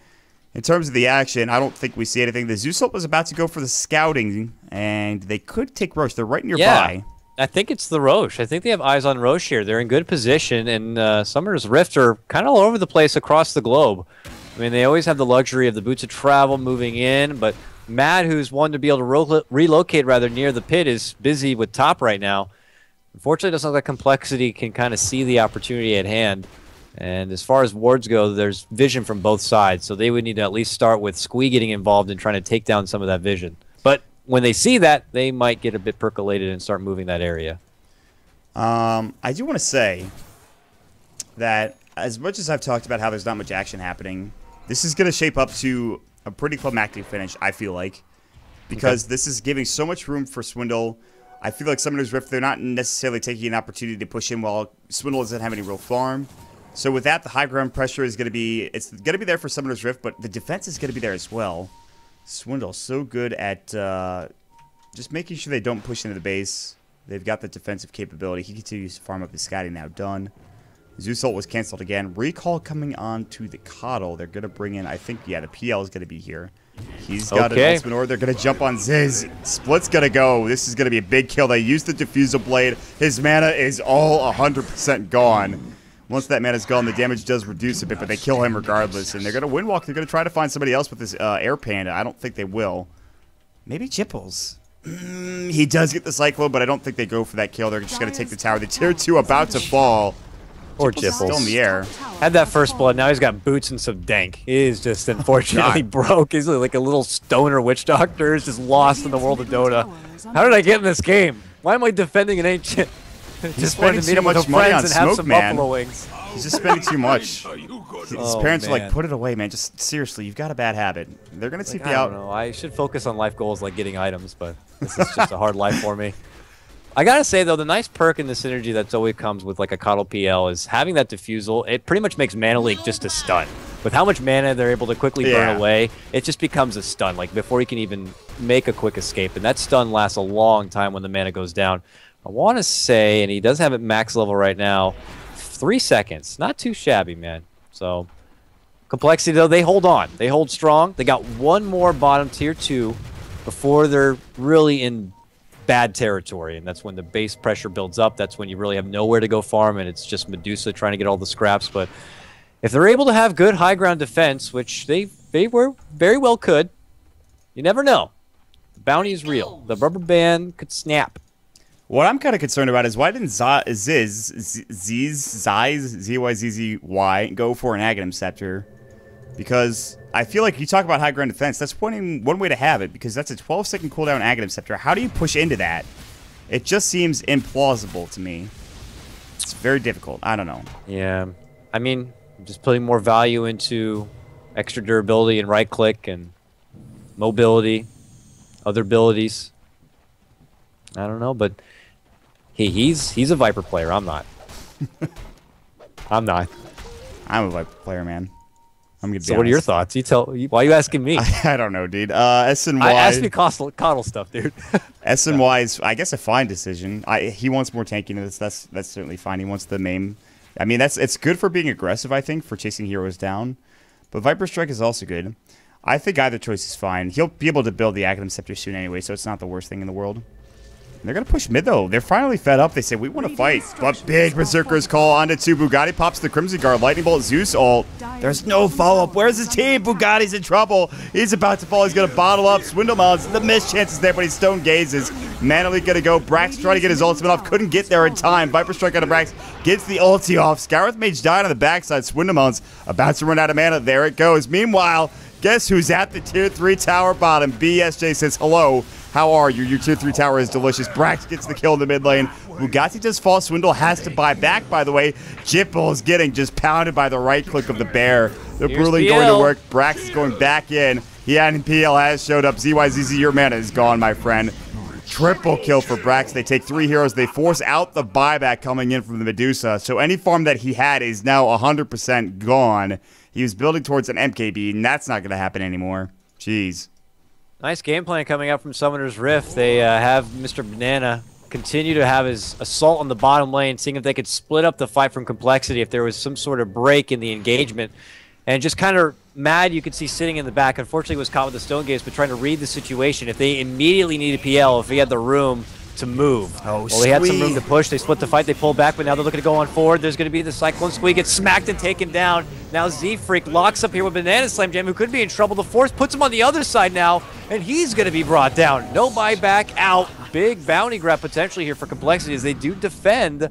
In terms of the action, I don't think we see anything. The Zeusult was about to go for the scouting, and they could take Roche. They're right nearby. Yeah, I think it's the Roche. I think they have eyes on Roche here. They're in good position, and Summoner's Rift are kind of all over the place across the globe. I mean, they always have the luxury of the boots of travel moving in, but Matt, who's one to be able to relocate rather near the pit, is busy with top right now. Unfortunately, it doesn't look like complexity can kind of see the opportunity at hand. And as far as wards go, there's vision from both sides, so they would need to at least start with Squee getting involved in trying to take down some of that vision. But when they see that, they might get a bit percolated and start moving that area. I do want to say that as much as I've talked about how there's not much action happening, this is going to shape up to a pretty climactic finish, I feel like, because this is giving so much room for Swindle. I feel like Summoner's Rift, they're not necessarily taking an opportunity to push in while Swindle doesn't have any real farm. So with that, the high ground pressure is going to be, it's going to be there for Summoner's Rift, but the defense is going to be there as well. Swindle, so good at just making sure they don't push into the base. They've got the defensive capability. He continues to farm up his Scotty, now done. Zeusult was canceled again. Recall coming on to the Coddle. They're going to bring in, I think, yeah, the PL is going to be here. He's got an ultimate order. They're going to jump on Ziz. Split's going to go. This is going to be a big kill. They used the Diffusal Blade. His mana is all 100% gone. Once that mana's gone, the damage does reduce a bit, but they kill him regardless. And they're going to windwalk. They're going to try to find somebody else with this Air Panda. I don't think they will. Maybe Jipples. He does get the Cyclone, but I don't think they go for that kill. They're just going to take the tower. The tier 2 about to fall. Or Jipples. Still in the air. Had that first blood. Now he's got boots and some dank. He is just unfortunately broke. He's like a little stoner witch doctor. He's just lost in the world of Dota. How did I get in this game? Why am I defending an ancient? Just wanted to meet him with some friends and have some buffalo wings. He's just spending too much. His parents are like, put it away, man. Just seriously, you've got a bad habit. They're going to TP out. I don't know. I should focus on life goals like getting items, but this is just a hard life for me. I gotta say, though, the nice perk in the synergy that's always comes with like a Coddle PL is having that Diffusal. It pretty much makes Mana Leak just a stun. with how much mana they're able to quickly burn away, it just becomes a stun, like before he can even make a quick escape. And that stun lasts a long time when the mana goes down. I want to say, and he does have it max level right now, 3 seconds. Not too shabby, man. So, compLexity, though, they hold on. They hold strong. They got one more bottom tier 2 before they're really in bad territory. And that's when the base pressure builds up. That's when you really have nowhere to go farm, and it's just Medusa trying to get all the scraps. But if they're able to have good high ground defense, which they were very well could, you never know. The bounty is real. The rubber band could snap. What I'm kind of concerned about is why didn't Zyzzy go for an Aghanim Scepter? Because I feel like you talk about high ground defense, that's one way to have it, because that's a 12-second cooldown Aghanim Scepter. How do you push into that? It just seems implausible to me. It's very difficult. I don't know. Yeah. I mean, just putting more value into extra durability and right-click and mobility, other abilities. I don't know, but he's a Viper player. I'm not. I'm not. I'm a Viper player, man. I'm gonna be So honest. What are your thoughts? Why are you asking me? I don't know, dude. S and Y. Ask me coddle stuff, dude. S and Y is, I guess, a fine decision. He wants more tankiness. That's certainly fine. He wants the main. I mean, it's good for being aggressive, I think, for chasing heroes down. But Viper Strike is also good. I think either choice is fine. He'll be able to build the Aghanim Scepter soon anyway, so it's not the worst thing in the world. They're going to push mid, though. They're finally fed up. They say, we want to fight. But big Berserker's call onto 2. Bugatti pops the Crimson Guard. Lightning Bolt, Zeus ult. There's no follow-up. Where's his team? Bugatti's in trouble. He's about to fall. He's going to bottle up. Swindle Melons. The missed chances there, but he stone gazes. Manali going to go. Brax trying to get his ultimate off. Couldn't get there in time. Viper Strike out of Brax. Gets the ulti off. Scourth Mage died on the backside. Swindle Melons about to run out of mana. There it goes. Meanwhile, guess who's at the tier 3 tower bottom? BSJ says, hello. How are you? Your tier 3 tower is delicious. Brax gets the kill in the mid lane. Bugatti does fall. Swindle has to buy back, by the way. Jipple is getting just pounded by the right click of the bear. They're brutally going to work. Brax is going back in. And PL has showed up. ZYZZ, your mana is gone, my friend. Triple kill for Brax. They take 3 heroes. They force out the buyback coming in from the Medusa. So any farm that he had is now 100% gone. He was building towards an MKB, and that's not going to happen anymore. Jeez. Nice game plan coming out from Summoner's Rift. They have Mr. Banana continue to have his assault on the bottom lane, seeing if they could split up the fight from compLexity if there was some sort of break in the engagement. And just kind of mad, you could see sitting in the back. Unfortunately, was caught with the Stone Gaze, but trying to read the situation. If they immediately needed PL, if he had the room to move. Oh, well, they had some room to push. They split the fight. They pulled back, but now they're looking to go on forward. There's going to be the Cyclone Squeak. Gets smacked and taken down. Now Z-Freak locks up here with Banana Slam Jam, who could be in trouble. The Force puts him on the other side now, and he's going to be brought down. No buyback out. Big bounty grab potentially here for compLexity as they do defend.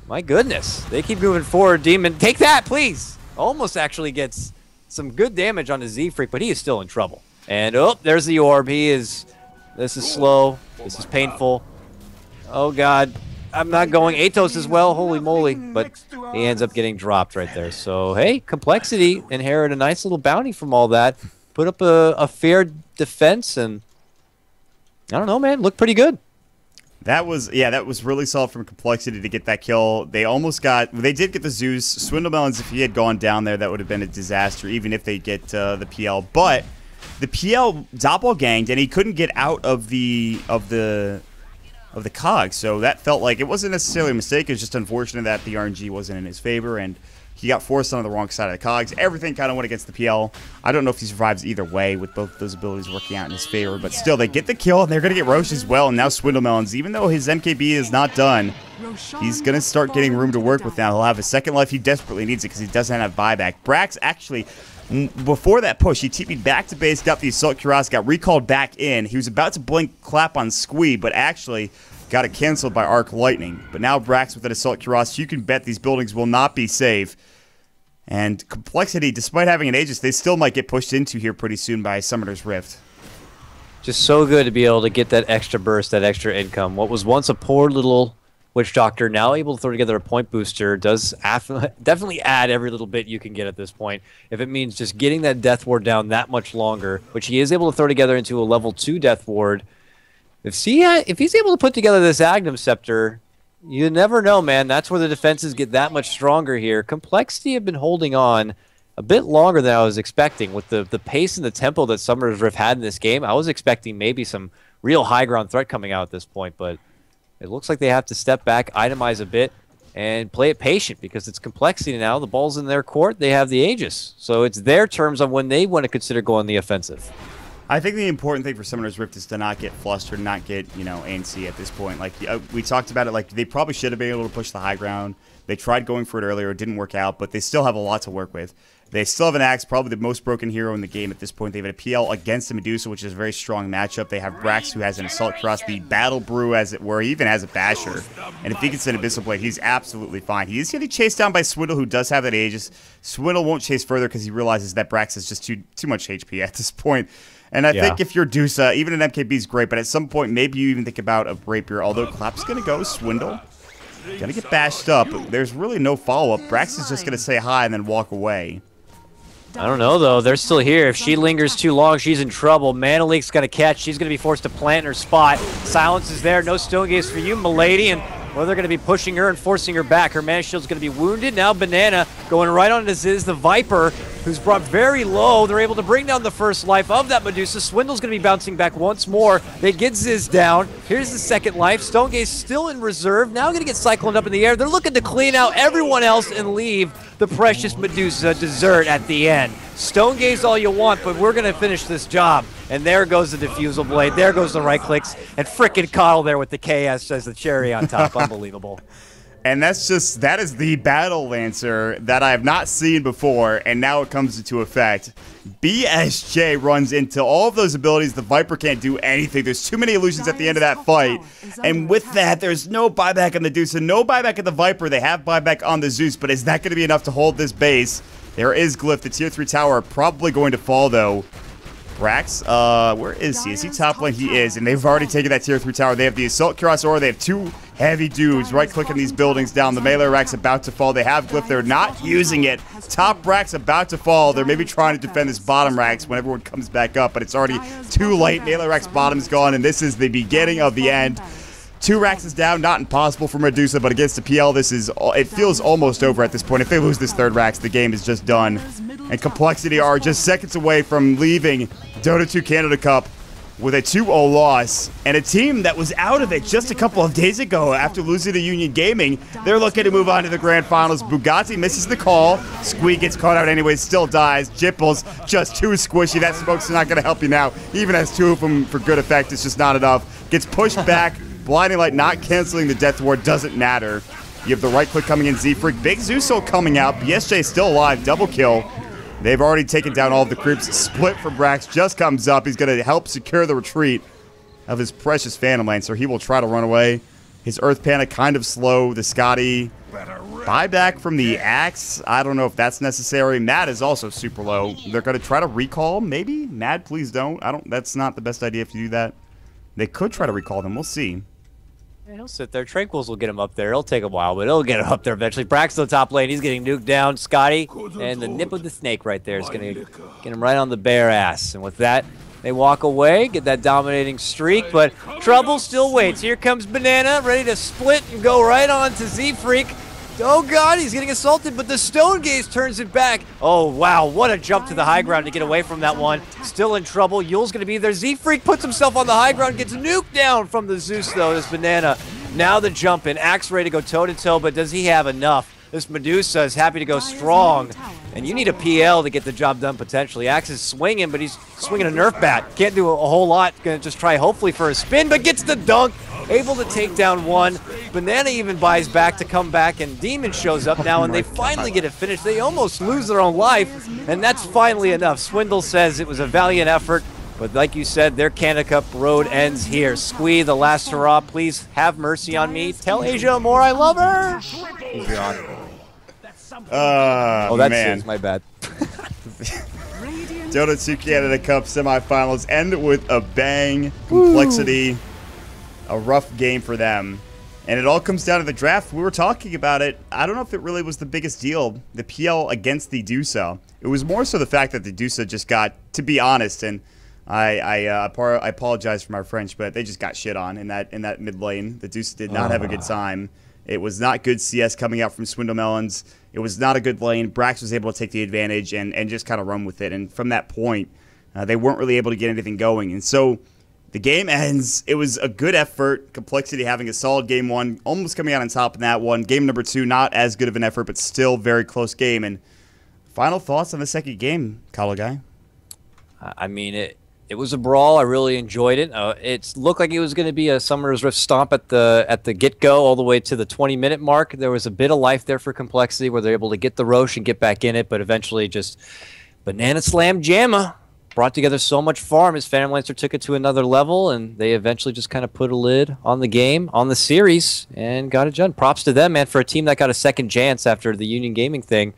My goodness. They keep moving forward. Demon, take that, please. Almost actually gets some good damage on the Z-Freak, but he is still in trouble. And, oh, there's the orb. This is slow. This is painful. Oh, God. I'm not going Atos as well. Holy moly. But he ends up getting dropped right there. So, hey, compLexity inherit a nice little bounty from all that. Put up a fair defense, and I don't know, man. Looked pretty good. That was really solid from compLexity to get that kill. They did get the Zeus. Swindle Melons, if he had gone down there, that would have been a disaster, even if they get the PL. But the PL doppelganged, and he couldn't get out of the cog. So that felt like it wasn't necessarily a mistake. It was just unfortunate that the RNG wasn't in his favor, and he got forced on the wrong side of the cogs. Everything kind of went against the PL. I don't know if he survives either way with both those abilities working out in his favor, but still, they get the kill, and they're going to get Roche as well. And now Swindle Melons, even though his MKB is not done, he's going to start getting room to work with now. He'll have a second life. He desperately needs it because he doesn't have buyback. Brax actually, before that push, he TP'd back to base, got the Assault Cuirass, got recalled back in. He was about to blink clap on Squee, but actually got it canceled by Arc Lightning. But now Brax with an Assault Cuirass, you can bet these buildings will not be safe. And compLexity, despite having an Aegis, they still might get pushed into here pretty soon by Summoner's Rift. Just so good to be able to get that extra burst, that extra income. What was once a poor little Witch Doctor, now able to throw together a point booster, does definitely add every little bit you can get at this point. If it means just getting that Death Ward down that much longer, which he is able to throw together into a level 2 Death Ward. If he's able to put together this Aghanim Scepter, you never know, man. That's where the defenses get that much stronger here. compLexity have been holding on a bit longer than I was expecting. With the pace and the tempo that Summer's Rift had in this game, I was expecting maybe some real high ground threat coming out at this point, but it looks like they have to step back, itemize a bit, and play it patient because it's complexity now. The ball's in their court. They have the Aegis. So it's their terms on when they want to consider going the offensive. I think the important thing for Summoner's Rift is to not get flustered, not get, antsy at this point. Like, we talked about it, like, they probably should have been able to push the high ground. They tried going for it earlier. It didn't work out, but they still have a lot to work with. They still have an Axe, probably the most broken hero in the game at this point. They have a PL against the Medusa, which is a very strong matchup. They have Brax, who has an Assault Cross, the Battle Brew, as it were. He even has a Basher. And if he gets an Abyssal Blade, he's absolutely fine. He is getting chased down by Swindle, who does have that Aegis. Swindle won't chase further because he realizes that Brax is just too much HP at this point. And I think if you're Dusa, even an MKB is great, but at some point, maybe you even think about a Rapier. Although Clap's going to go, Swindle. Going to get bashed up. There's really no follow-up. Brax is just going to say hi and then walk away. I don't know, though. They're still here. If she lingers too long, she's in trouble. Mana Leak's going to catch. She's going to be forced to plant in her spot. Silence is there. No Stone Gaze for you, milady. And well, they're going to be pushing her and forcing her back. Her Mana Shield's going to be wounded. Now Banana going right on to Ziz, the Viper, who's brought very low. They're able to bring down the first life of that Medusa. Swindle's going to be bouncing back once more. They get Ziz down. Here's the second life. Stone Gaze still in reserve. Now going to get cycloned up in the air. They're looking to clean out everyone else and leave the precious Medusa dessert at the end. Stone Gaze all you want, but we're going to finish this job. And there goes the Diffusal Blade. There goes the right clicks. And frickin' Coddle there with the KS as the cherry on top. Unbelievable. And that is the Battle Lancer that I have not seen before, and now it comes into effect. BSJ runs into all of those abilities. The Viper can't do anything. There's too many illusions at the end of that fight. And with that, there's no buyback on the Deuce and no buyback on the Viper. They have buyback on the Zeus, but is that going to be enough to hold this base? There is Glyph. The tier 3 tower probably going to fall, though. Brax, where is he? Is he top lane? He is, and they've already taken that tier 3 tower. They have the Assault Cross Aura. They have two heavy dudes right-clicking these buildings down. The melee rack's about to fall. They have Glyph. They're not using it. Top rack's about to fall. They're maybe trying to defend this bottom racks when everyone comes back up, but it's already too late. Melee rack's bottom's gone, and this is the beginning of the end. 2 racks is down, not impossible for Medusa, but against the PL, it feels almost over at this point. If they lose this 3rd racks, the game is just done. And Complexity are just seconds away from leaving Dota 2 Canada Cup with a 2-0 loss. And a team that was out of it just a couple of days ago after losing to Union Gaming. They're looking to move on to the Grand Finals. Bugatti misses the call. Squee gets caught out anyway, still dies. Jipples just too squishy. That smoke's not going to help you now. Even has 2 of them for good effect, it's just not enough. Gets pushed back. Blinding Light not canceling the Death Ward doesn't matter. You have the right click coming in, Z-Freak. Big Zuso coming out. BSJ still alive. Double kill. They've already taken down all of the creeps. Split from Brax just comes up. He's going to help secure the retreat of his precious Phantom Lancer. He will try to run away. His Earth Panic kind of slow. The Scotty buyback from the Axe. I don't know if that's necessary. Mad is also super low. They're going to try to recall, maybe? Mad, please don't. That's not the best idea if you do that. They could try to recall them. We'll see. Yeah, he'll sit there. Tranquils will get him up there. It'll take a while, but he'll get him up there eventually. Brax to the top lane. He's getting nuked down. Scotty and the nip of the snake right there is going to get him right on the bare ass. And with that, they walk away, get that dominating streak, but trouble still waits. Here comes Banana, ready to split and go right on to Z-Freak. Oh god, he's getting assaulted, but the Stone Gaze turns it back. Oh wow, what a jump to the high ground to get away from that one. Still in trouble, Yule's gonna be there. Z-Freak puts himself on the high ground, gets nuked down from the Zeus though, this Banana. Now the jump in, Axe ready to go toe-to-toe, but does he have enough? This Medusa is happy to go strong, and you need a PL to get the job done potentially. Axe is swinging, but he's swinging a Nerf bat. Can't do a whole lot, gonna just try hopefully for a spin, but gets the dunk. Able to take down one. Banana even buys back to come back, and Demon shows up now, and they finally get it finished. They almost lose their own life, and that's finally enough. Swindle says it was a valiant effort, but like you said, their Canada Cup road ends here. Squee, the last hurrah, please have mercy on me. Tell Asia more I love her. Oh, that's man. it. My bad. Dota 2 Canada Cup semifinals end with a bang. Complexity. A rough game for them. And it all comes down to the draft. We were talking about it. I don't know if it really was the biggest deal, the PL against the Dusa. It was more so the fact that the Dusa just got, to be honest, and I apologize for my French, but they just got shit on in that mid lane. The Dusa did not have a good time. It was not good CS coming out from Swindle Melons. It was not a good lane. Brax was able to take the advantage and just kind of run with it. And from that point, they weren't really able to get anything going. And so the game ends. It was a good effort. compLexity having a solid game one, almost coming out on top in that one. Game number two, not as good of an effort, but still very close game. And final thoughts on the second game, Kalo Guy? I mean, it was a brawl. I really enjoyed it. It looked like it was going to be a Summer's Rift stomp at the get-go all the way to the 20-minute mark. There was a bit of life there for compLexity where they're able to get the Roche and get back in it, but eventually just Banana Slam Jamma brought together so much farm as Famlancer took it to another level, and they eventually just kind of put a lid on the game, on the series, and got it done. Props to them, man, for a team that got a second chance after the Union Gaming thing.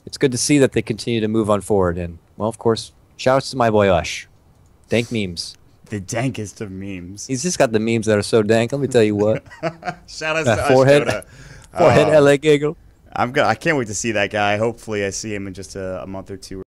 It's good to see that they continue to move on forward. And, well, of course, shout-outs to my boy Ush. Dank memes. The dankest of memes. He's just got the memes that are so dank. Let me tell you what. Shout-outs to forehead, Ush. Forehead LA giggle. I can't wait to see that guy. Hopefully I see him in just a month or two.